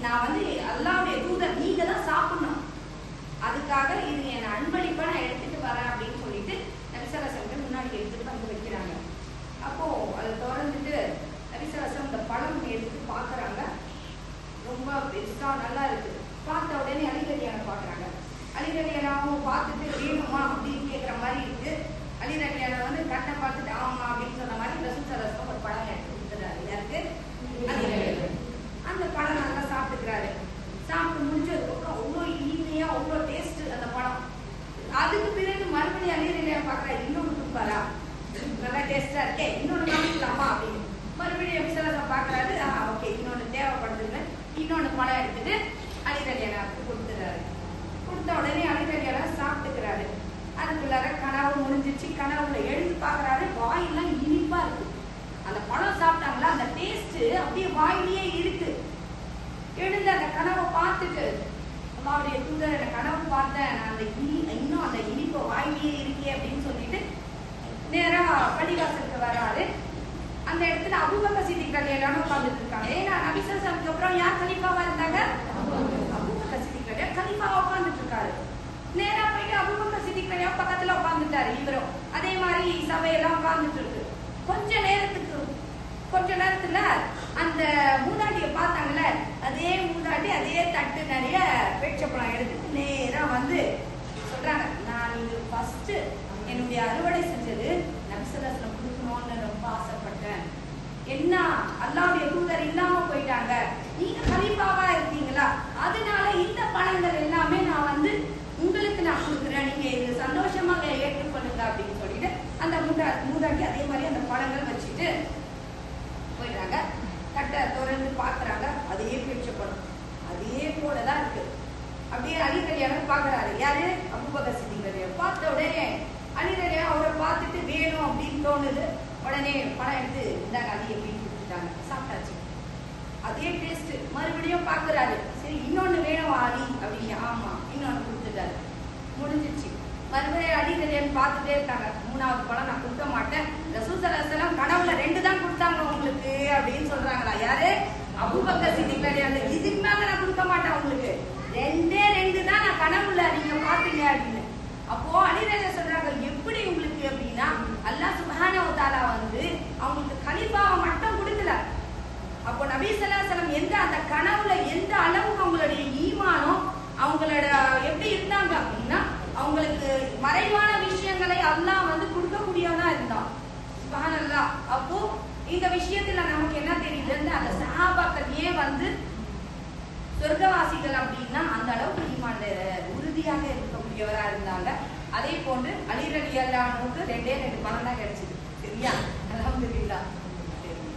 நான் வந்து அல்லாஹ்வுடைய தூதர், நீங்க தான் சாப்பிடணும், அதுக்காக இது என் அன்பளிப்பா நான் எடுத்துட்டு வரேன் அப்படின்னு சொல்லிட்டு நபி ஸல்லல்லாஹு அலைஹி வஸல்லம் முன்னாடி எடுத்துட்டு வந்து வைக்கிறாங்க. அப்போ அதை திறந்துட்டு நபி ஸல்லல்லாஹு அலைஹி வஸல்லம் இந்த பழம் எடுத்து பார்க்கறாங்க. ரொம்ப பெருசா நல்லா இருக்கு. பார்த்த உடனே அலி ரலியல்லாஹு பார்க்கறாங்க. அலி ரலியல்லாஹு பார்த்துட்டு வேணுமா அப்படின்னு கேட்குற மாதிரி இருக்கு. அலி ரலியல்லாஹு வந்து கண்ணை பார்த்துட்டு ஆமா அப்படின்னு சொன்ன மாதிரி ரசூல் ஸல்லல்லாஹு அலைஹி வஸல்லம் ஒரு பழம் எடுத்து கொடுத்துட்டாரு. யாருக்கு? அலி ரலியல்லாஹு. அந்த பழம் நல்லா சாப்பிட்டுக்கிறாரு. சாப்பிட்டு முடிச்சதுக்கப்புறம் அவ்வளோ இனிமையா அவ்வளோ டேஸ்ட் அந்த பழம். அதுக்கு பிறகு மறுபடியும் அலி ரலியல்லாஹு பார்க்குறா, இன்னொன்று கொடுப்பாரா, நல்லா டேஸ்டா இருக்கே, இன்னொன்று காமிக்கலாமா அப்படின்னு. மறுபடியும் நபி ஸல்லல்லாஹு அலைஹி வஸல்லம் பார்க்குறாரு. ஓகே, இன்னொன்று தேவைப்படுதுன்னு இன்னொன்று பழம் எடுத்துட்டு அலி ரலியல்லாஹுக்கு கொடுத்துறாரு. கொடுத்த உடனே அலி ரலியல்லாஹு சாப்பிட்டுக்கிறாரு. அதுக்குள்ளார கனவு முடிஞ்சிச்சு. கனவுல எழுந்து பார்க்குறாரு, வாயெல்லாம் இனிப்பா இருக்கு. அந்த பழம் சாப்பிட்டாங்களா, அந்த டேஸ்ட் அப்படியே வாயிலேயே இருக்கு. எழுந்து அந்த கனவை பார்த்துட்டு, அல்லாஹ்வுடைய தூதர், அந்த கனவு பார்த்தேன், நான் அந்த இன்னும் அந்த இனிப்பு வாயிலேயே இருக்கே அப்படின்னு சொல்லிட்டு நேரா பள்ளிவாசலுக்கு வராரு. அந்த இடத்துல அபூபக்கர் சித்திக் ரலியல்லாஹு உட்கார்ந்துட்டு இருக்காங்க. ஏன்னா நபி ஸல்லல்லாஹு அலைஹி வஸல்லம் அப்புறம் யார் கலீஃபாவா இருந்தாங்க? அபூபக்கர் சித்திக் ரலியல்லாஹு கலீஃபாவா உட்கார்ந்துட்டு இருக்காரு. நேரா போயிட்டு அபூபக்கர் சித்திக் ரலியல்லாஹு பக்கத்துல உட்கார்ந்துட்டாரு. இவரும் அதே மாதிரி சபையெல்லாம் உட்கார்ந்துட்டு இருக்கு. கொஞ்ச நேரத்துல அந்த மூதாட்டியை பார்த்தாங்கல்ல, அதே மூதாட்டி அதே தட்டு நிறைய பேட்சப்பழம் எடுத்துட்டு நேரா வந்து சொல்றாங்க, நான் இது ஃபர்ஸ்ட் என்னுடைய அறுவடை செஞ்சது நபி ஸல்லல்லாஹு அலைஹி வஸல்லம் கொடுக்கணும்னு ரொம்ப ஆசைப்பட்டேன். என்ன அல்லாஹ்வுடைய தூதர் இல்லாம போயிட்டாங்க, நீங்க கலீஃபாவா இருக்கீங்களா, அதனால இந்த பழங்கள் எல்லாமே நான் வந்து உங்களுக்கு நான் கொடுக்குறேன், நீங்க இது சந்தோஷமா ஏற்றுக்கொள்ளுங்க அப்படின்னு சொல்லிட்டு அந்த மூதாட்டி அதே மாதிரி அந்த பழங்கள் வச்சுட்டு போயிடுறாங்க. தட்டை திறந்து பார்க்குறாங்க, அதே பேட்சப்பழம் அதே போலதான் இருக்கு. அப்படியே அலி ரலியல்லாஹு பார்க்குறாரு. யாரு? அபூபக்கர் சித்திக் ரலியல்லாஹு. பார்த்த உடனே அலி ரலியல்லாஹு அவரை பார்த்துட்டு வேணும் அப்படின்னு தோணுது. உடனே பழம் எடுத்து இந்தாங்க அலி அப்படின்னு கொடுத்துட்டாங்க. சாப்பிட்டாச்சு. அதே டேஸ்ட். மறுபடியும் பார்க்குறாரு, சரி இன்னொன்று வேணும் அலி அப்படின்னு. ஆமா, இன்னொன்று கொடுத்துட்டாரு. முடிஞ்சிச்சு. மறுபடியும் அலி ரலியல்லாஹு பார்த்துட்டே இருக்காங்க. மூணாவது பழம் நான் கொடுக்க மாட்டேன், ரசூல் ஸல்லல்லாஹு அலைஹி வஸல்லம் கனவுல 2 தான் கொடுத்தாங்க உங்களுக்கு அப்படின்னு சொல்றாங்களா. யாரு? அபூபக்கர் சித்திக் ரலியல்லாஹு. இதுக்கு மேல நான் கொடுக்க மாட்டேன் உங்களுக்கு, 2 தான் நான் கனவுல நீங்க பாத்தீங்க அப்படின்னு. அப்போ அலி ரலியல்லாஹு சொல்றாங்க, எப்படி உங்களுக்கு அப்படின்னா அல்லாஹ் சுப்ஹானஹு வ தஆலா வந்து அவங்களுக்கு கலீஃபாவை மட்டும் கொடுக்கல. அப்போ நபி ஸல்லல்லாஹு அலைஹி வஸல்லம் எந்த அந்த கனவுல எந்த அளவுக்கு அவங்களுடைய ஈமானம் அவங்களோட எப்படி இருந்தாங்க அப்படின்னா, அவங்களுக்கு மறைவான விஷயங்களை அல்லாஹ் வந்து கொடுக்கக்கூடியவனா இருந்தான். சுப்ஹானல்லாஹ். அப்போ இந்த விஷயத்துல நமக்கு என்ன தெரியுதுன்னு, அந்த சஹாபாக்கள் ஏன் வந்து சொர்க்கவாசிகள் அப்படின்னா அந்த அளவுக்கு ஈமான்ல உறுதியாக இருக்கக்கூடியவரா இருந்தாங்க. அதே போன்று அலி ரலியல்லாஹு அன்ஹுக்கு 2 பணம் தான் கிடைச்சது. சரியா?